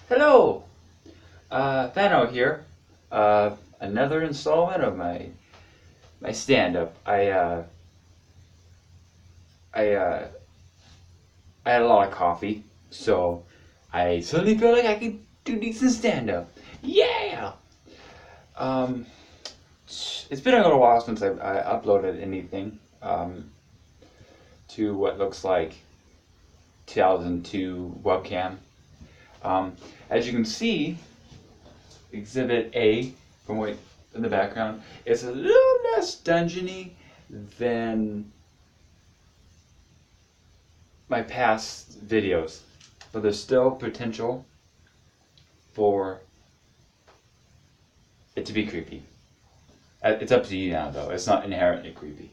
Hello, Fano here. Another installment of my stand-up. I I had a lot of coffee, so I suddenly feel like I could do decent stand-up. Yeah. Um, it's been a little while since I uploaded anything to what looks like 2002 webcam. Um, as you can see, Exhibit A from what in the background is a little less dungeony than my past videos, but there's still potential for it to be creepy. It's up to you now, though. It's not inherently creepy.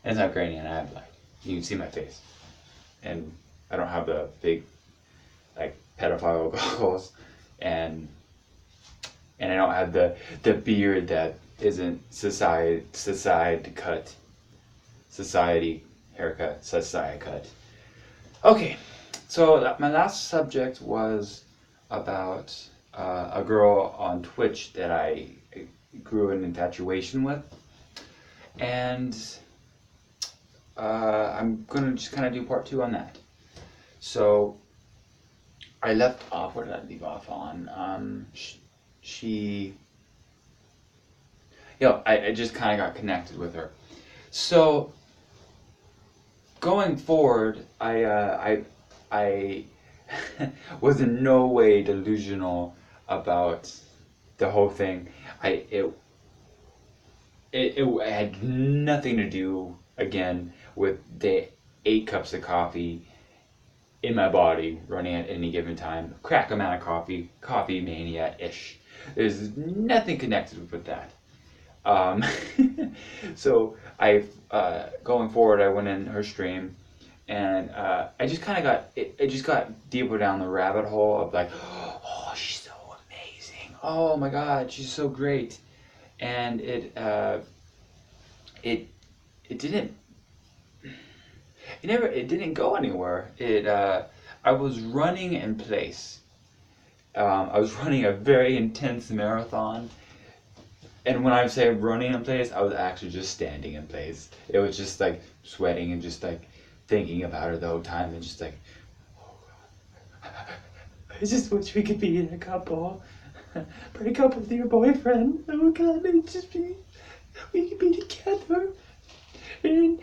It's not grainy, and I have like you can see my face, and I don't have the big like pedophile goggles, and I don't have the beard that isn't society haircut society cut. Okay, so my last subject was about a girl on Twitch that I grew an infatuation with, and I'm gonna just kind of do part two on that. So I left off. Where did I leave off on? She, I just kind of got connected with her. So going forward, I was in no way delusional about the whole thing. It had nothing to do again with the 8 cups of coffee in my body running at any given time. Crack amount of coffee mania ish. There's nothing connected with that. Um, so I going forward, I went in her stream, and I just kind of I just got deeper down the rabbit hole of like, oh, she's so amazing. Oh my God, she's so great, and it it didn't it didn't go anywhere. I was running in place. I was running a very intense marathon. And when I say running in place, I was actually just standing in place. It was just like sweating and just like thinking about her the whole time and just like, oh God, I just wish we could be in a couple. Break up with your boyfriend. Oh God, we could be together. And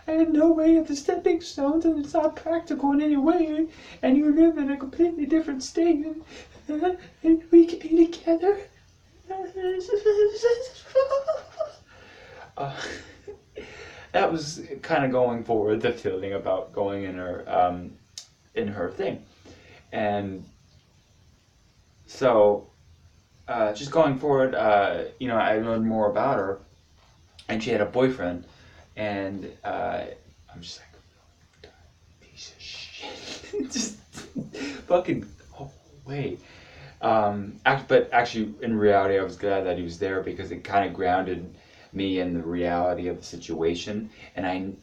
I have no way of the stepping stones and it's not practical in any way. And you live in a completely different state. And we could be together. uh, that was kind of going forward the feeling about going in her thing, and so just going forward, I learned more about her, and she had a boyfriend, and I'm just like, piece of shit, just fucking. Oh wait. But actually, in reality, I was glad that he was there because it kind of grounded me in the reality of the situation. And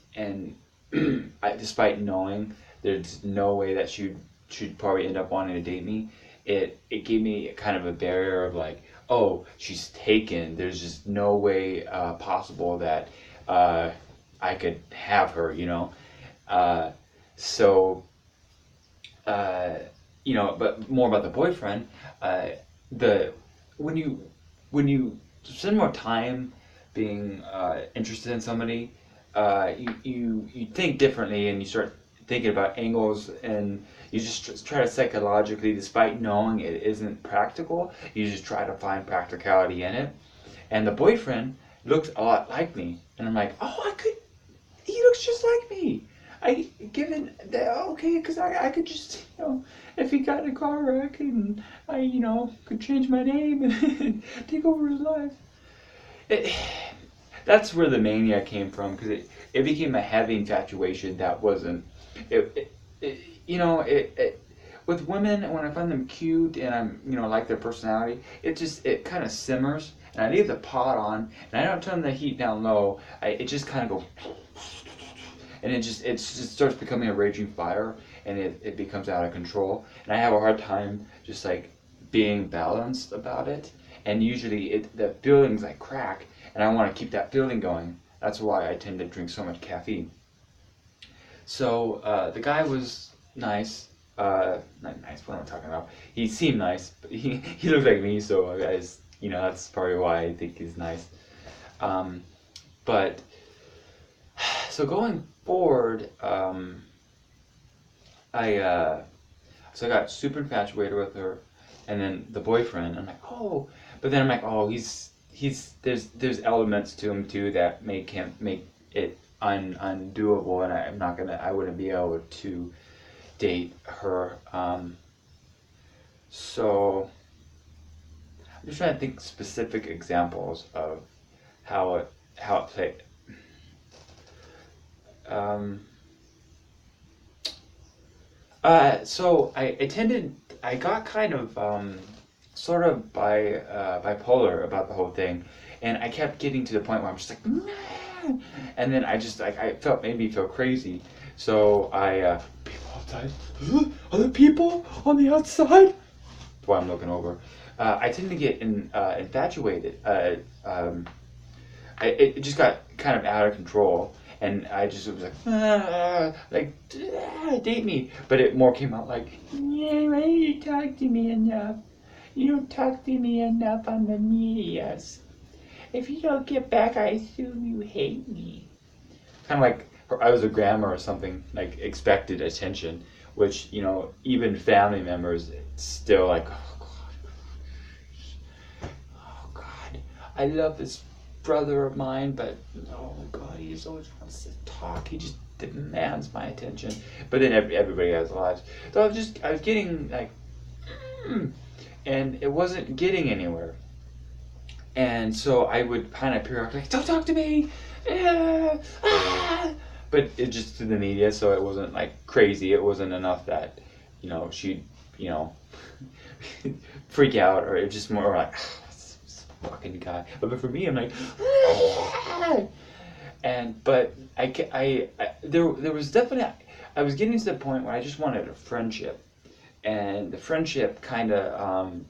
despite knowing there's no way that she'd probably end up wanting to date me, it gave me kind of a barrier of like, oh, she's taken. There's just no way possible that I could have her, you know. Uh, so but more about the boyfriend. The when you spend more time being interested in somebody, you think differently and you start thinking about angles and you just try to psychologically, despite knowing it isn't practical, you just try to find practicality in it. And the boyfriend looked a lot like me, and I'm like, oh, I could. He looks just like me. I given that okay, because I could just if he got in a car wreck and I could change my name and take over his life. It, that's where the mania came from because it became a heavy infatuation that wasn't it, it, it with women when I find them cute and I'm like their personality it kind of simmers and I leave the pot on and I don't turn the heat down low. It just kind of goes and it just starts becoming a raging fire and it becomes out of control. And I have a hard time just like being balanced about it. And usually the feelings like crack, and I want to keep that feeling going. That's why I tend to drink so much caffeine. So the guy was nice. Not nice. What am I talking about? He seemed nice, but he looked like me, so I just, that's probably why I think he's nice. But so going forward, I so I got super infatuated with her, and then the boyfriend. I'm like, oh, but then I'm like, oh, he's there's elements to him too that make it undoable, and I wouldn't be able to date her. So I'm just trying to think specific examples of how it played. Um, so I got kind of sort of bipolar about the whole thing, and I kept getting to the point where I'm just like, nah! And then I just like made me feel crazy. So people outside, other people on the outside. That's why I'm looking over. I tend to get infatuated. It just got kind of out of control, and I just was like, date me. But it more came out like, yeah, why don't you talk to me enough? You don't talk to me enough on the medias. If you don't get back, I assume you hate me. Kind of like I was a grandma or something, like expected attention, which, even family members still like, oh God, I love this brother of mine, but oh God, he just always wants to talk. He just demands my attention. But then everybody has lives. So I was getting like, and it wasn't getting anywhere. And so I would kind of periodically, like, don't talk to me. But it just through the media, so it wasn't like crazy. It wasn't enough that, she'd, freak out, or it just more like, this fucking guy. But for me, I'm like, but there was definitely, I was getting to the point where I just wanted a friendship, and the friendship kind of,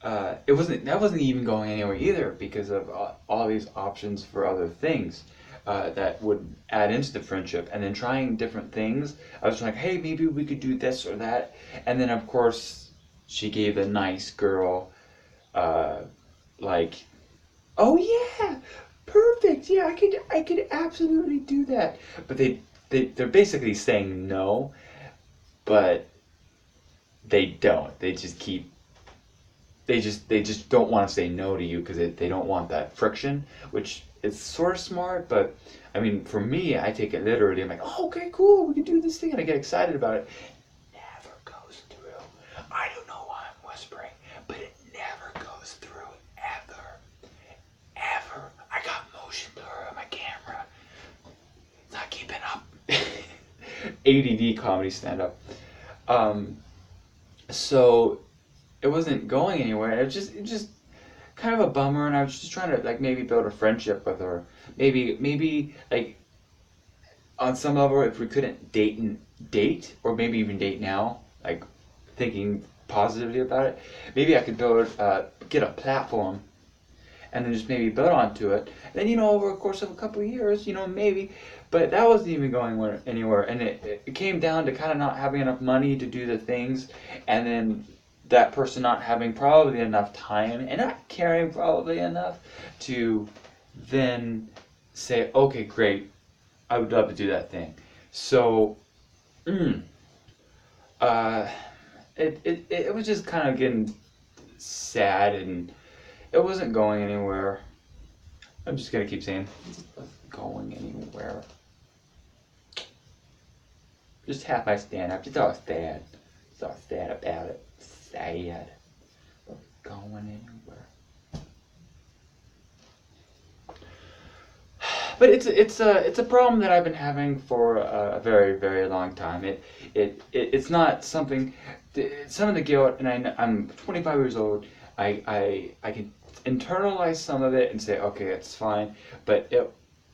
that wasn't even going anywhere either because of all these options for other things that would add into the friendship, and then trying different things. I was like, hey, maybe we could do this or that, and then of course she gave the nice girl like, oh yeah, perfect, yeah, I could absolutely do that. But they're basically saying no, but they don't. They just don't want to say no to you because they don't want that friction, which is sort of smart. But I mean, for me, I take it literally. I'm like, oh, okay, cool, we can do this thing, and I get excited about it. Never goes through. I don't know why I'm whispering, but it never goes through, ever. I got motion blur on my camera. It's not keeping up. ADD comedy stand-up. So it wasn't going anywhere. It was just kind of a bummer, and I was just trying to like maybe build a friendship with her. Maybe like on some level, if we couldn't date, or maybe even date now, like thinking positively about it, maybe I could get a platform, and then just maybe build onto it. And then over a course of a couple of years, maybe. But that wasn't even going anywhere, and it came down to kind of not having enough money to do the things, and then that person not having probably enough time and not caring probably enough to then say, okay, great, I would love to do that thing. So, it was just kind of getting sad, and it wasn't going anywhere. I'm just gonna keep saying, it wasn't going anywhere. Just half my stand-up, just all sad. Just all sad about it. Sad. But going anywhere. But it's a problem that I've been having for a very, very long time. It's not something. Some of the guilt, and I'm 25 years old. I can internalize some of it and say, okay, it's fine. But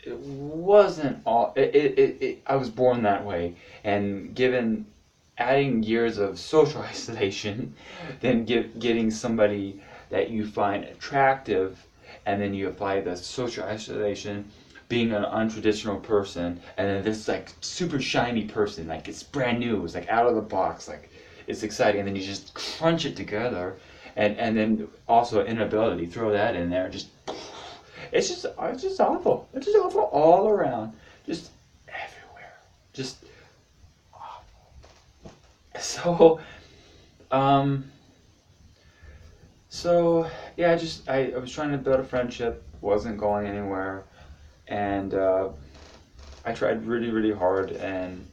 it wasn't all. I was born that way, and given adding years of social isolation, then getting somebody that you find attractive, and then you apply the social isolation, being an untraditional person, and then this like super shiny person, like it's brand new, it's like out of the box, like it's exciting, and then you just crunch it together, and then also inability, throw that in there, just it's just awful. It's just awful all around, just everywhere, just so um so yeah, I was trying to build a friendship, wasn't going anywhere, and I tried really really hard, and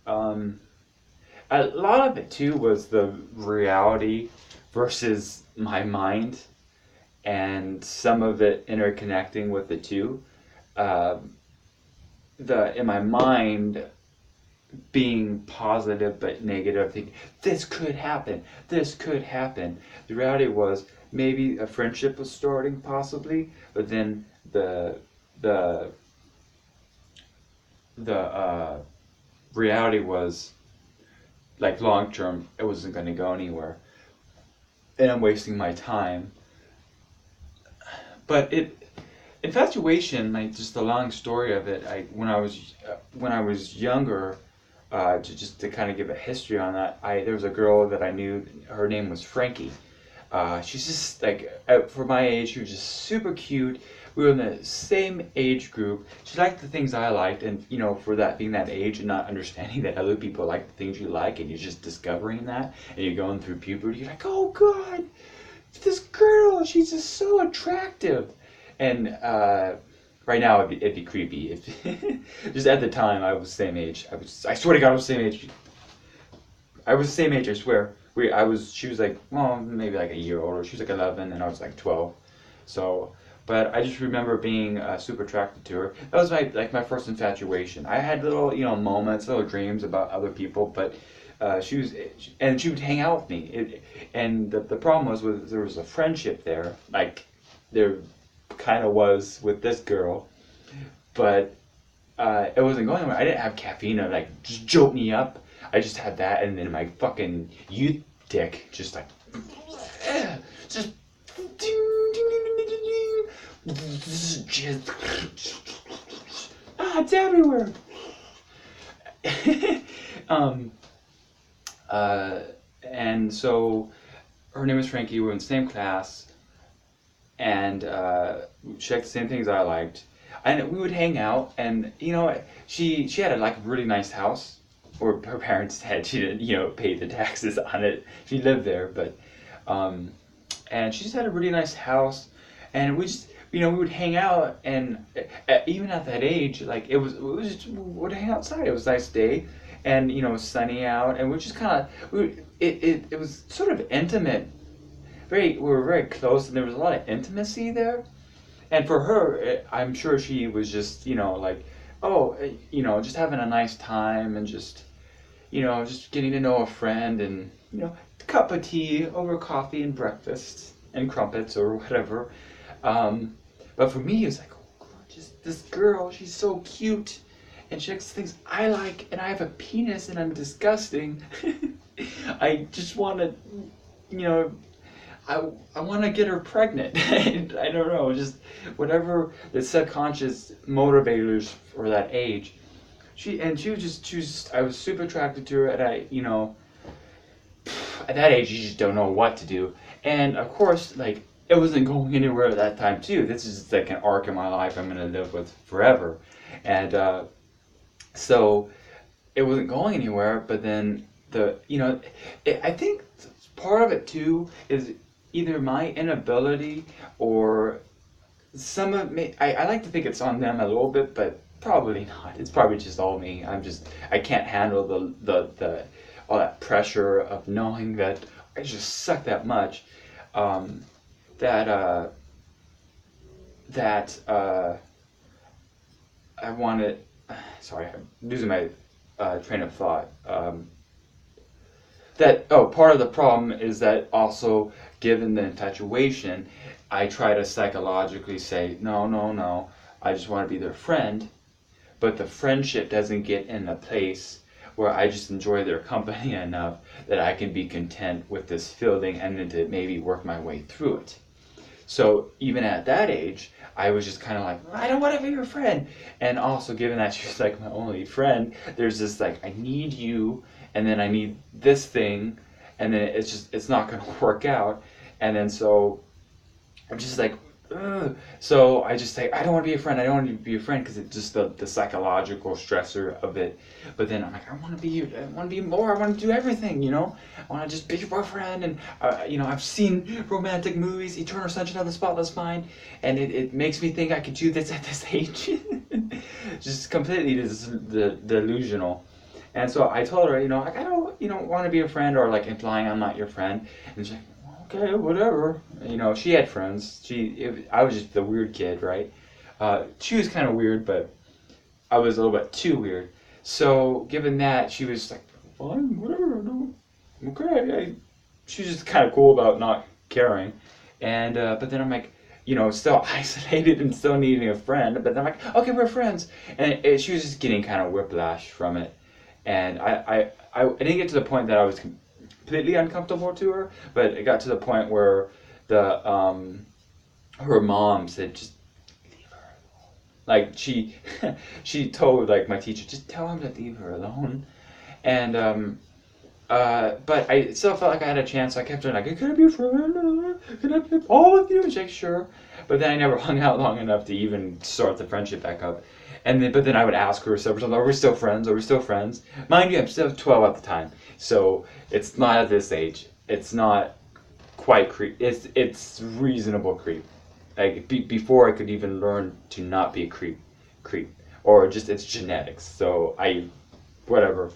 um a lot of it too was the reality versus my mind, and some of it interconnecting with the two. Um, the in my mind being positive but negative, thinking this could happen. The reality was maybe a friendship was starting, possibly, but then the the reality was like long term, it wasn't going to go anywhere, and I'm wasting my time. But infatuation, like just the long story of it. When I was younger, just to kind of give a history on that, I there was a girl that I knew. Her name was Frankie. She's just like for my age, she was just super cute. We were in the same age group. She liked the things I liked, and for that being that age and not understanding that other people like the things you like, and you're just discovering that, and you're going through puberty, you're like, oh God, this girl, she's just so attractive. And right now it'd be creepy. If, just at the time, I was the same age. I swear to God, I was the same age. I was the same age, I swear. She was like, well, maybe like a year older. She was like 11 and I was like 12. So, but I just remember being super attracted to her. That was my first infatuation. I had little, moments, little dreams about other people, but and she would hang out with me. And the problem was there was a friendship there, like there kind of was with this girl, but it wasn't going anywhere. I didn't have caffeine to like just jolt me up. I just had that, and then my fucking youth dick just like just just it's everywhere. um, uh, and so her name was Frankie. We were in the same class, and she liked the same things I liked. And we would hang out, and she had a like really nice house, or her parents had. She didn't pay the taxes on it. She lived there, but and she just had a really nice house, and we just we would hang out, and even at that age, like it was just, we would hang outside. It was a nice day, and it was sunny out, and we just kind of it was sort of intimate. We were very close, and there was a lot of intimacy there. And for her, I'm sure she was just, like, oh, just having a nice time, and just, just getting to know a friend, and, a cup of tea over coffee and breakfast and crumpets or whatever. Um, but for me, it was like, oh, God, just this girl, she's so cute. And she likes things I like, and I have a penis, and I'm disgusting. I just want to, you know, I want to get her pregnant. I don't know, just whatever the subconscious motivators for that age. She was just, I was super attracted to her, and at that age you just don't know what to do. And of course, like it wasn't going anywhere at that time too. This is like an arc in my life I'm gonna live with forever, and so it wasn't going anywhere. But then I think part of it too is either my inability or some of me. I like to think it's on them a little bit, but probably not. It's probably just all me. I can't handle the all that pressure of knowing that I just suck that much. Um, that that I wanted. Sorry, I'm losing my train of thought. part of the problem is that also, given the infatuation, I try to psychologically say, no, no, no, I just want to be their friend, but the friendship doesn't get in a place where I just enjoy their company enough that I can be content with this feeling and then to maybe work my way through it. So even at that age, I was just kind of like, I don't want to be your friend. And also, given that she was like my only friend, there's this like, I need you, and then I need this thing, and then it's not going to work out. And then so I'm just like, ugh. So I just say, I don't want to be a friend. I don't want to be a friend because it's just the psychological stressor of it. But then I'm like, I want to be more. I want to do everything, you know. I want to just be your boyfriend. And I've seen romantic movies, Eternal Sunshine of the Spotless Mind, and it makes me think I could do this at this age. Just completely delusional. And so I told her, like, I don't, want to be a friend, or like implying I'm not your friend. And she's like, okay, whatever. She had friends. I was just the weird kid, right? She was kind of weird, but I was a little bit too weird. So, given that, she was like, fine, whatever, no, okay. She was just kind of cool about not caring. And, but then I'm like, still isolated and still needing a friend. But then I'm like, okay, we're friends. And she was just getting kind of whiplash from it. And I didn't get to the point that I was completely uncomfortable to her, but it got to the point where her mom said, just leave her alone. Like she told like my teacher, just tell him to leave her alone. And but I still felt like I had a chance. So I kept saying like, can I be a friend? Can I play ball with you? And she's like, sure. But then I never hung out long enough to even start the friendship back up. But then I would ask her several times, are we still friends? Are we still friends? Mind you, I'm still 12 at the time. So it's not at this age. It's not quite creep. It's reasonable creep. Like before I could even learn to not be a creep. Or just it's genetics. So whatever.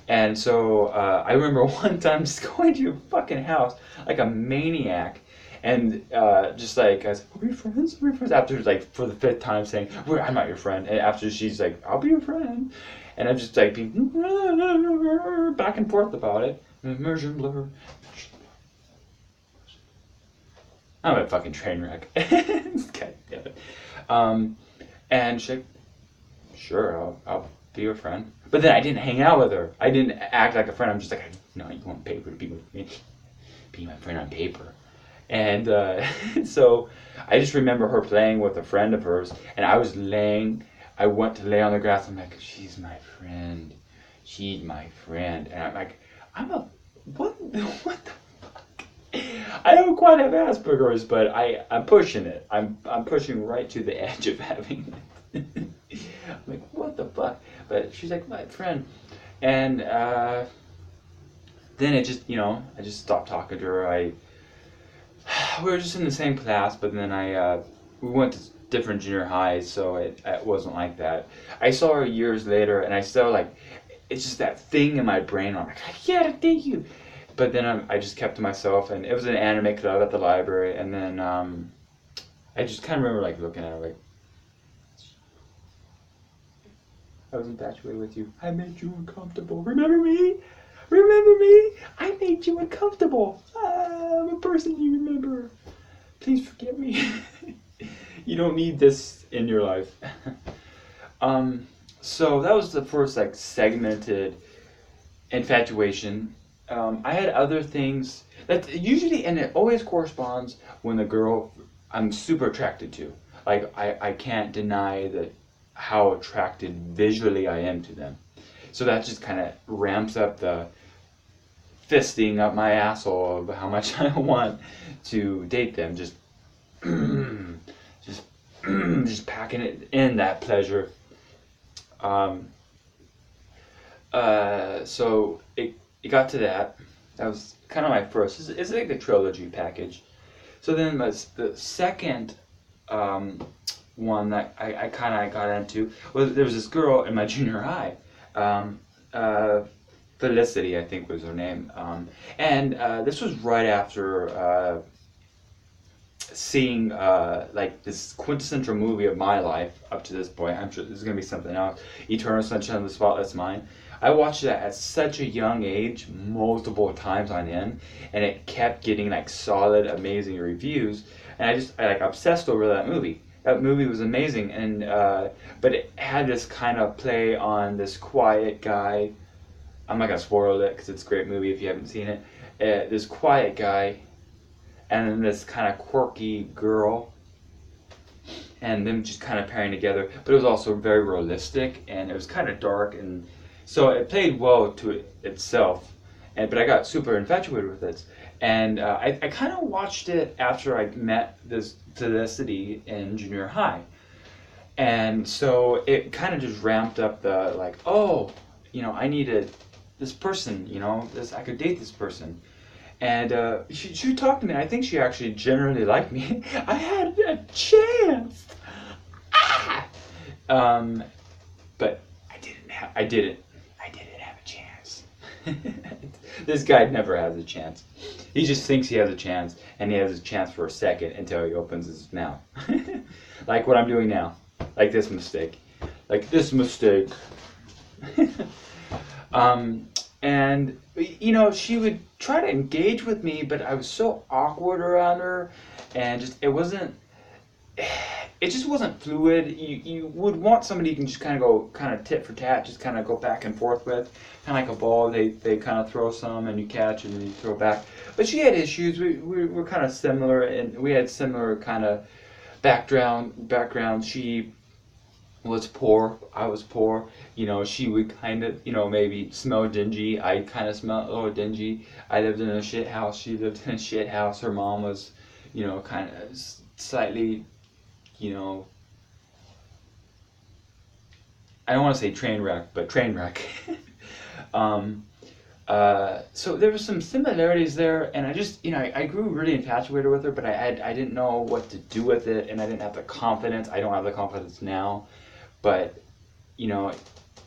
And so I remember one time just going to your fucking house like a maniac. And just like, I was like, are we friends? Are we friends? After like for the fifth time saying, I'm not your friend. And after she's like, I'll be your friend. And I'm just like being back and forth about it. Immersion blur. I'm a fucking train wreck. God damn it. And she's like, sure, I'll be your friend. But then I didn't hang out with her. I didn't act like a friend. I'm just like, no, you want paper to be with me. Be my friend on paper. And so I just remember her playing with a friend of hers, and I went to lay on the grass. I'm like, she's my friend. She's my friend. And I'm like, what the fuck? I don't quite have Asperger's, but I'm pushing it. I'm pushing right to the edge of having it. I'm like, what the fuck? But she's like, my friend. And then it just, I just stopped talking to her. We were just in the same class, but then we went to different junior highs, so it wasn't like that. I saw her years later, and I still like, it's just that thing in my brain. I'm like, I gotta date you. But then I just kept to myself, and it was an anime club at the library, and then I just kind of remember like looking at her like, I was infatuated with you. I made you uncomfortable. Remember me? Remember me? I made you uncomfortable. I'm a person you remember. Please forgive me. You don't need this in your life. So that was the first like segmented infatuation. I had other things that usually, and it always corresponds when the girl I'm super attracted to. Like I can't deny that how attracted visually I am to them. So that just kind of ramps up the fisting up my asshole of how much I want to date them. Just packing it in, that pleasure. So it got to that. That was kind of my first. It's like the trilogy package. So then the second one that I kind of got into was there was this girl in my junior high. Felicity, I think was her name. And this was right after seeing like this quintessential movie of my life up to this point. I'm sure this is going to be something else. Eternal Sunshine of the Spotless Mind. I watched that at such a young age, multiple times on end, and it kept getting like solid, amazing reviews. And I like obsessed over that movie. That movie was amazing, and but it had this kind of play on this quiet guy. I'm not gonna spoil it because it's a great movie if you haven't seen it. This quiet guy, and then this kind of quirky girl, and them just kind of pairing together. But it was also very realistic, and it was kind of dark, and so it played well to itself. And but I got super infatuated with it, and I kind of watched it after I met this Felicity in junior high, and so it kind of just ramped up the like, oh, I needed this person, this I could date this person. And she talked to me. I think she actually generally liked me. I had a chance. Ah! But I didn't have a chance. This guy never has a chance. He just thinks he has a chance, and he has a chance for a second until he opens his mouth. Like what I'm doing now. Like this mistake. And she would try to engage with me, but I was so awkward around her, and it just wasn't fluid. You would want somebody you can just kind of go kind of tit for tat, just kind of go back and forth with, kind of like a ball. They kind of throw some and you catch and then you throw back. But she had issues. We were kind of similar, and we had similar kind of background. She was poor. I was poor. She would kind of, maybe smell dingy. I kind of smelled a little dingy. I lived in a shit house. She lived in a shit house. Her mom was, kind of slightly, I don't want to say train wreck, but train wreck. So there were some similarities there, and I just, I grew really infatuated with her, but I didn't know what to do with it, and I didn't have the confidence. I don't have the confidence now, but,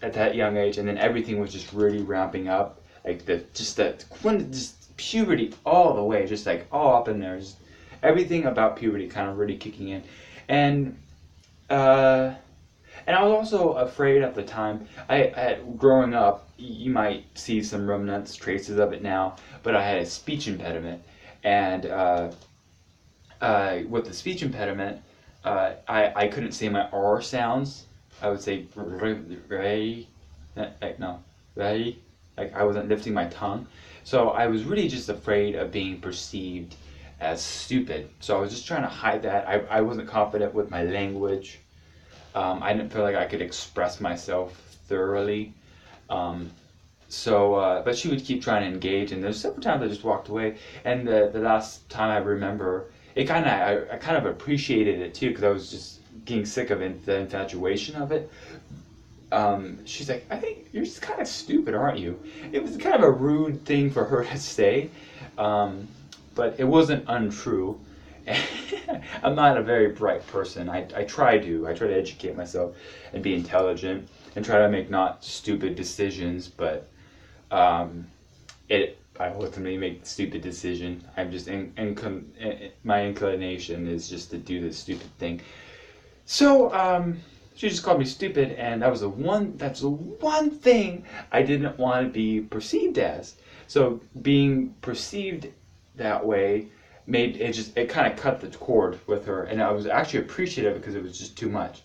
at that young age, and then everything was just really ramping up, like just puberty all the way, just like all up in there, just everything about puberty kind of really kicking in, and I was also afraid at the time. Growing up, you might see some remnants, traces of it now, but I had a speech impediment, and with the speech impediment, I couldn't say my R sounds. I would say ray, like I wasn't lifting my tongue. So I was really just afraid of being perceived as stupid. So I was just trying to hide that. I wasn't confident with my language. I didn't feel like I could express myself thoroughly. But she would keep trying to engage, and there's several times I just walked away. And the last time I remember, I kind of appreciated it too, because I was just getting sick of the infatuation of it. She's like, I think you're just kind of stupid, aren't you? It was kind of a rude thing for her to say, but it wasn't untrue. I'm not a very bright person. I try to educate myself and be intelligent and try to make not stupid decisions, but I ultimately make the stupid decision. I'm just my inclination is just to do this stupid thing. So she just called me stupid, and that's the one thing I didn't want to be perceived as. So being perceived that way made it kind of cut the cord with her, and I was actually appreciative because it was just too much.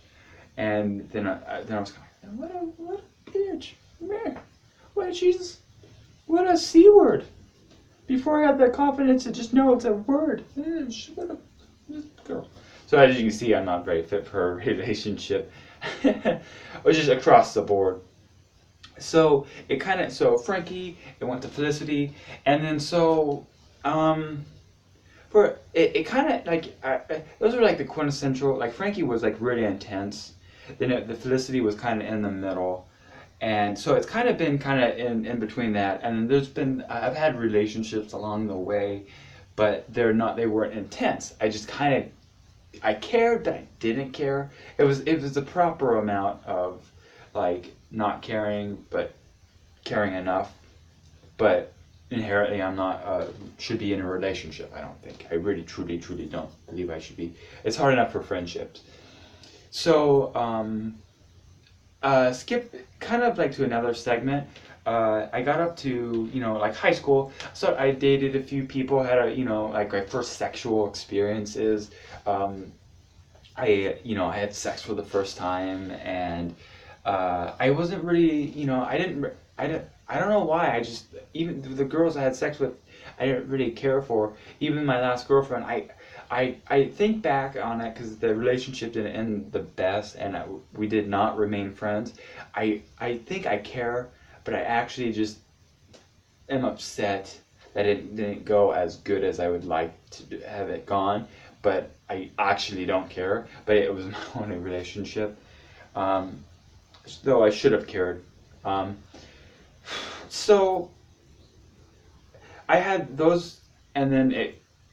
And then I was kind of like, what a bitch, man, what a C word. Before I had the confidence to just know it's a word. What a girl. So as you can see, I'm not very fit for a relationship, or just across the board. So Frankie, it went to Felicity, and then it kind of like those are like the quintessential. Like Frankie was like really intense, then the Felicity was kind of in the middle, and so it's kind of been kind of in between that. And I've had relationships along the way, but they weren't intense. I cared, but I didn't care. It was the proper amount of like not caring, but caring enough. But inherently, I'm not should be in a relationship. I don't think. I really, truly don't believe I should be. It's hard enough for friendships. So skip kind of like to another segment. I got up to, like high school. So I dated a few people, had like my first sexual experiences. Um, I had sex for the first time, and I wasn't really, I don't know why. Even the girls I had sex with, I didn't really care for. Even my last girlfriend, I think back on it because the relationship didn't end the best, and we did not remain friends. I think I care, but I actually just am upset that it didn't go as good as I would like to have it gone. But I actually don't care. But it was my only relationship, um, though I should have cared. Um, so I had those, and then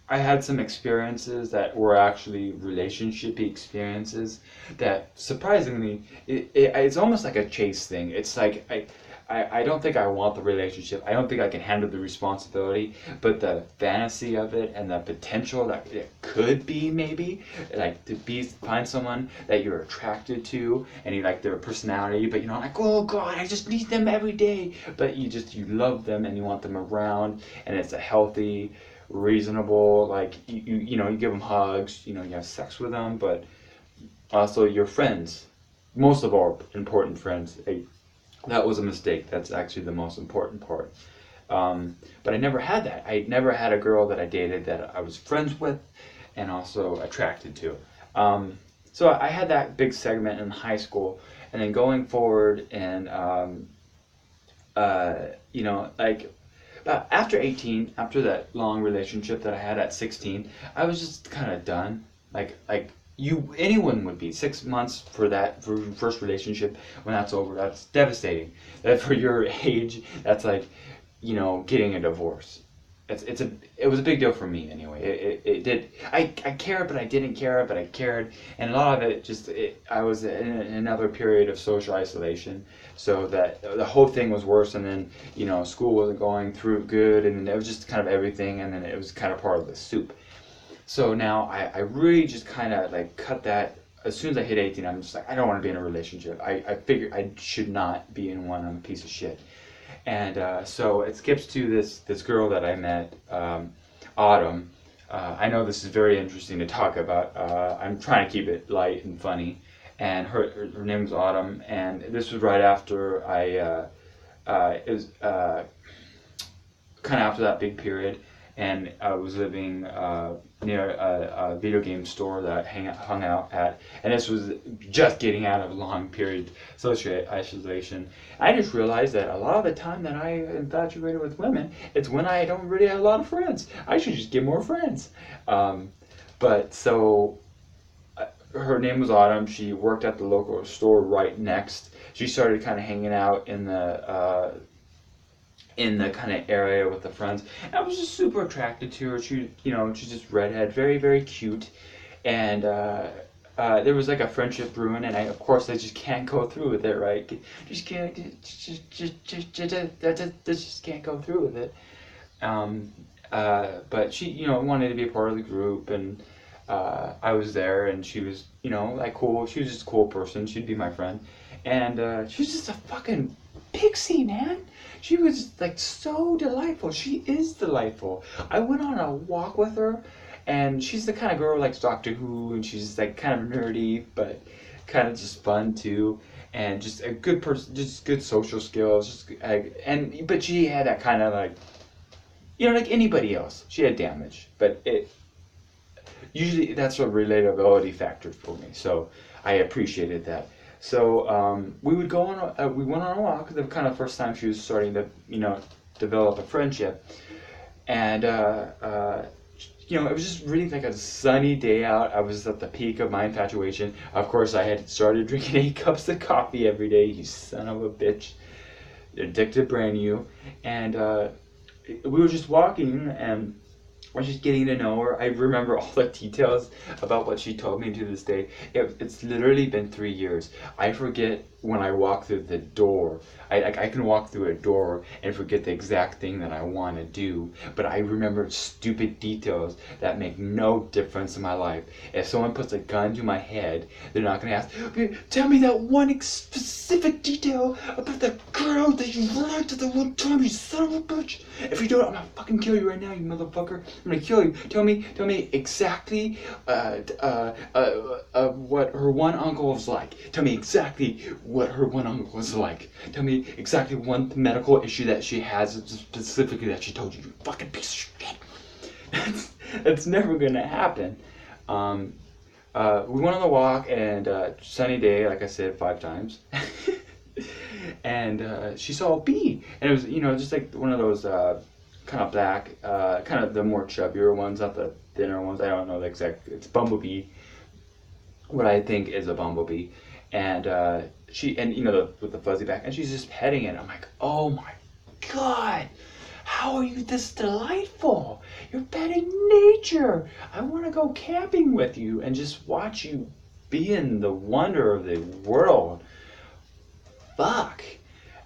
I had some experiences that were actually relationshipy experiences that surprisingly, it's almost like a chase thing. It's like I don't think I want the relationship. I don't think I can handle the responsibility, but the fantasy of it and the potential that it could be maybe, like find someone that you're attracted to and you like their personality, but you're not like, oh God, I just need them every day. But you love them and you want them around, and it's a healthy, reasonable, like you give them hugs, you have sex with them, but also your friends, most of all important friends. That was a mistake. That's actually the most important part. But I never had that. I never had a girl that I dated that I was friends with and also attracted to. So I had that big segment in high school, and then going forward, and uh, like after 18, after that long relationship that I had at 16, I was just kind of done. Like anyone would be 6 months for first relationship. When that's over, that's devastating. That for your age, that's like, getting a divorce. It was a big deal for me anyway. It did. I cared, but I didn't care, but I cared, and a lot of it just I was in another period of social isolation, so that the whole thing was worse. And then school wasn't going through good, and it was just kind of everything, and then it was kind of part of the soup. So now I really just kind of like cut that. As soon as I hit 18, I'm just like, I don't want to be in a relationship. I figured I should not be in one. I'm a piece of shit. And so it skips to this girl that I met, Autumn. I know this is very interesting to talk about. I'm trying to keep it light and funny. And her name was Autumn, and this was right after it was kind of after that big period, and I was living near a video game store that I hung out at, and this was just getting out of a long period of social isolation. I just realized that a lot of the time that I infatuated with women, it's when I don't really have a lot of friends. I should just get more friends. But so her name was Autumn. She worked at the local store right next. She started kind of hanging out in the kind of area with the friends. And I was just super attracted to her. She's just redhead, very, very cute. And there was like a friendship brewing, and of course, I just can't go through with it, right? Just can't, just can't go through with it. But she, wanted to be a part of the group, and I was there, and she was, like cool. She was just a cool person. She'd be my friend, and she was just a fucking pixie, man. She was like so delightful. She is delightful. I went on a walk with her, and she's the kind of girl who likes Doctor Who, and she's like kind of nerdy, but kind of just fun too, and just a good person, just good social skills. But she had that kind of like, like anybody else, she had damage, but it usually that's a relatability factor for me. So I appreciated that. So we would go on. We went on a walk. The kind of first time she was starting to, develop a friendship, and it was just really like a sunny day out. I was at the peak of my infatuation. Of course, I had started drinking 8 cups of coffee every day. You son of a bitch, addicted brand new. And we were just walking, and Or just getting to know her. I remember all the details about what she told me to this day. It's literally been 3 years. I forget when I walk through the door. I can walk through a door and forget the exact thing that I want to do, but I remember stupid details that make no difference in my life. If someone puts a gun to my head, they're not going to ask, okay, tell me that one specific detail about the girl that you liked at the one time, you son of a bitch. If you don't, I'm going to fucking kill you right now, you motherfucker. I'm gonna kill you. Tell me exactly what her one uncle was like. Tell me exactly what her one uncle was like. Tell me exactly one medical issue that she has specifically that she told you. You fucking piece of shit. That's never gonna happen. We went on the walk and sunny day, like I said 5 times. And she saw a bee, and it was just like one of those. Kind of black, kind of the more chubbier ones, not the thinner ones. I don't know the exact. It's bumblebee. What I think is a bumblebee, and with the fuzzy back, and she's just petting it. I'm like, oh my god, how are you this delightful? You're petting nature. I want to go camping with you and just watch you be in the wonder of the world. Fuck.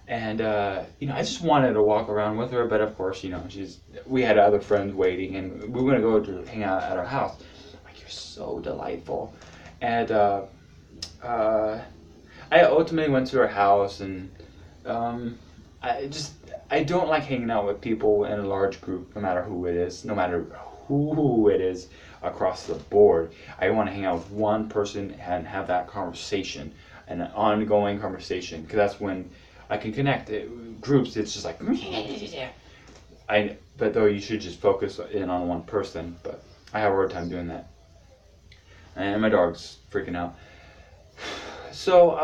And I just wanted to walk around with her, but of course, we had other friends waiting, and we were gonna go to hang out at our house. I'm like, you're so delightful, and I ultimately went to her house, and I don't like hanging out with people in a large group, no matter who it is, across the board. I want to hang out with one person and have that conversation, an ongoing conversation, because that's when I can connect. Groups, it's just like, but though you should just focus in on one person, but I have a hard time doing that. And my dog's freaking out. So,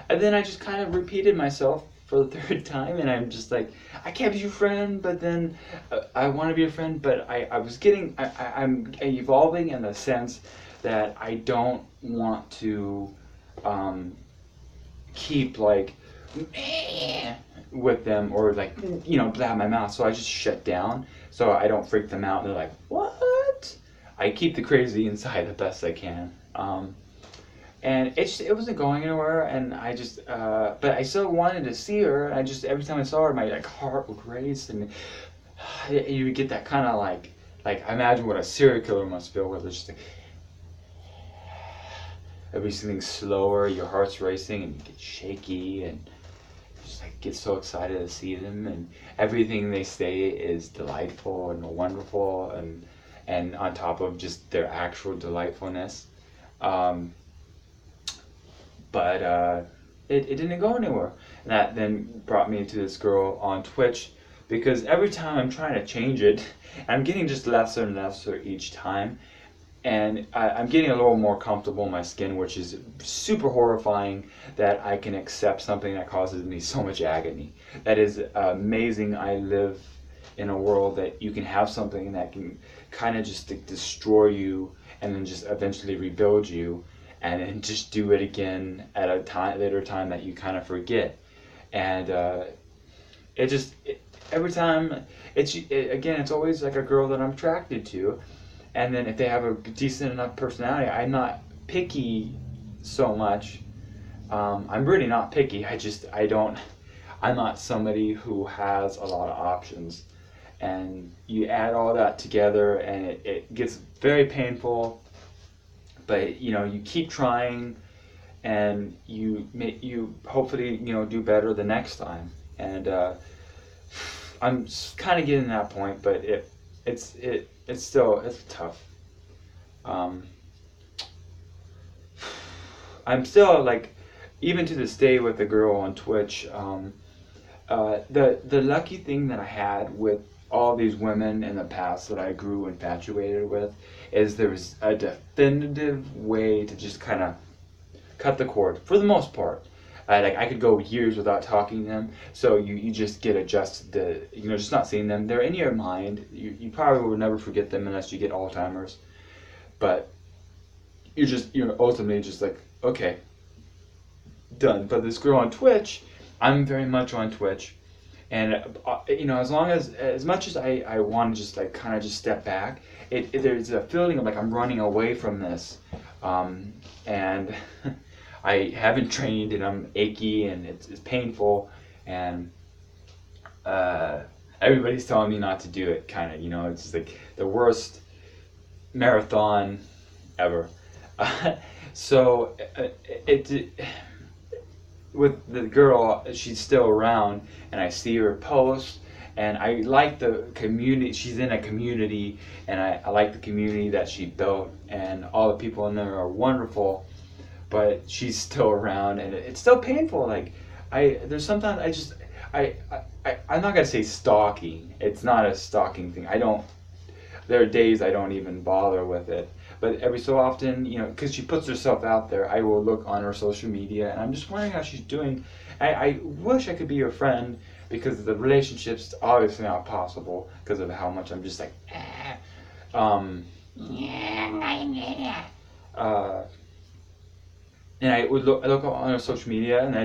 and then I just kind of repeated myself for the 3rd time, and I'm just like, I can't be your friend, but then I want to be a friend, but I'm evolving in the sense that I don't want to keep like with them or like blab my mouth, so I just shut down so I don't freak them out and they're like, what? I keep the crazy inside the best I can, and it wasn't going anywhere, and I just but I still wanted to see her, and I just every time I saw her my heart would race, and you would get that kind of like I imagine what a serial killer must feel, where they're just like everything's slower, your heart's racing, and you get shaky, and just get so excited to see them, and everything they say is delightful and wonderful, and on top of just their actual delightfulness, but it didn't go anywhere. And that then brought me to this girl on Twitch, because every time I'm trying to change it, I'm getting just lesser and lesser each time. And I'm getting a little more comfortable in my skin, which is super horrifying that I can accept something that causes me so much agony. That is amazing. I live in a world that you can have something that can kind of just destroy you and then just eventually rebuild you, and then just do it again at a later time that you kind of forget. And every time, it's always like a girl that I'm attracted to. And then if they have a decent enough personality, I'm not picky so much. I'm really not picky. I'm not somebody who has a lot of options. And you add all that together, and it gets very painful. But you keep trying, and you hopefully do better the next time. And I'm kind of getting to that point, but it's tough. I'm still even to this day with the girl on Twitch. The lucky thing that I had with all these women in the past that I grew infatuated with is there was a definitive way to just kind of cut the cord for the most part. I could go years without talking to them, so you just get adjusted to just not seeing them. They're in your mind. You probably will never forget them unless you get Alzheimer's, but you're ultimately just like, okay, done. But this girl on Twitch, I'm very much on Twitch, And as long as much as I want to just like kind of just step back, there's a feeling of like I'm running away from this, and I haven't trained and I'm achy and it's painful, and uh, everybody's telling me not to do it. Kind of, it's just like the worst marathon ever. So it with the girl, she's still around, and I see her post, and I like the community. She's in a community, and I like the community that she built, and all the people in there are wonderful. But she's still around, and it's still painful. Like there's sometimes I'm not gonna say stalking. It's not a stalking thing. I don't. There are days I don't even bother with it. But every so often, because she puts herself out there, I will look on her social media, and I'm just wondering how she's doing. I wish I could be her friend, because the relationship's obviously not possible because of how much I'm just like, um, uh, and I look on her social media, and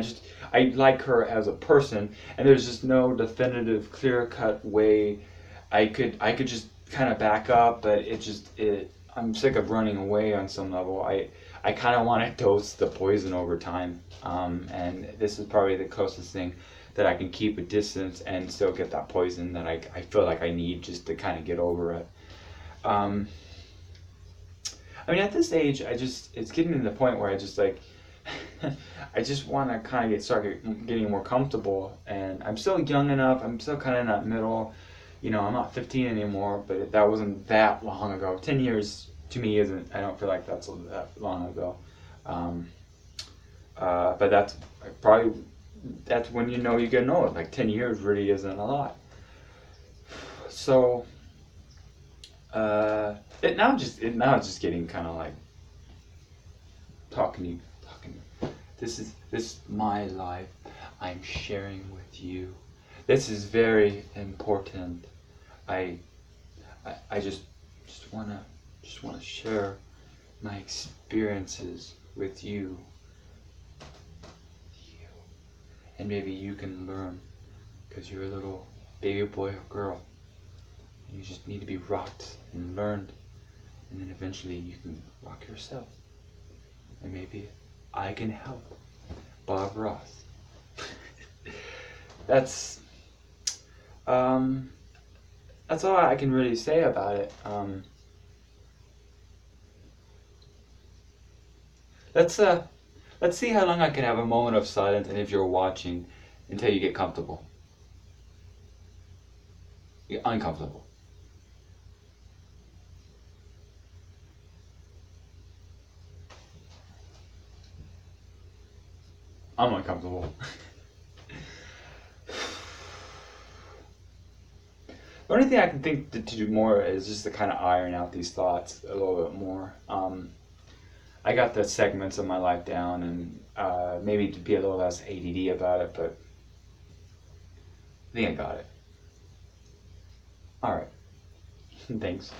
I like her as a person, and there's just no definitive, clear cut way I could just kind of back up, but I'm sick of running away on some level. I kind of want to dose the poison over time, and this is probably the closest thing that I can keep a distance and still get that poison that I feel like I need just to kind of get over it. Um, I mean, at this age, it's getting to the point where I just like, I just want to kind of start getting more comfortable, and I'm still young enough. I'm still kind of in that middle. I'm not 15 anymore, but that wasn't that long ago. 10 years to me isn't. I don't feel like that's that long ago. Um, but that's when you're getting old. Like 10 years really isn't a lot. So now it's just getting kind of like talking to you. This is my life. I'm sharing with you. This is very important. I just wanna share my experiences with you, and maybe you can learn, because you're a little baby boy or girl. You just need to be rocked and learned, and then eventually you can rock yourself, and maybe I can help. Bob Ross. That's that's all I can really say about it. Let's let's see how long I can have a moment of silence, and if you're watching, until you get comfortable. You're uncomfortable. I'm uncomfortable. The only thing I can think to do more is just to kind of iron out these thoughts a little bit more. I got the segments of my life down, and maybe to be a little less ADD about it, but I think I got it. All right. Thanks.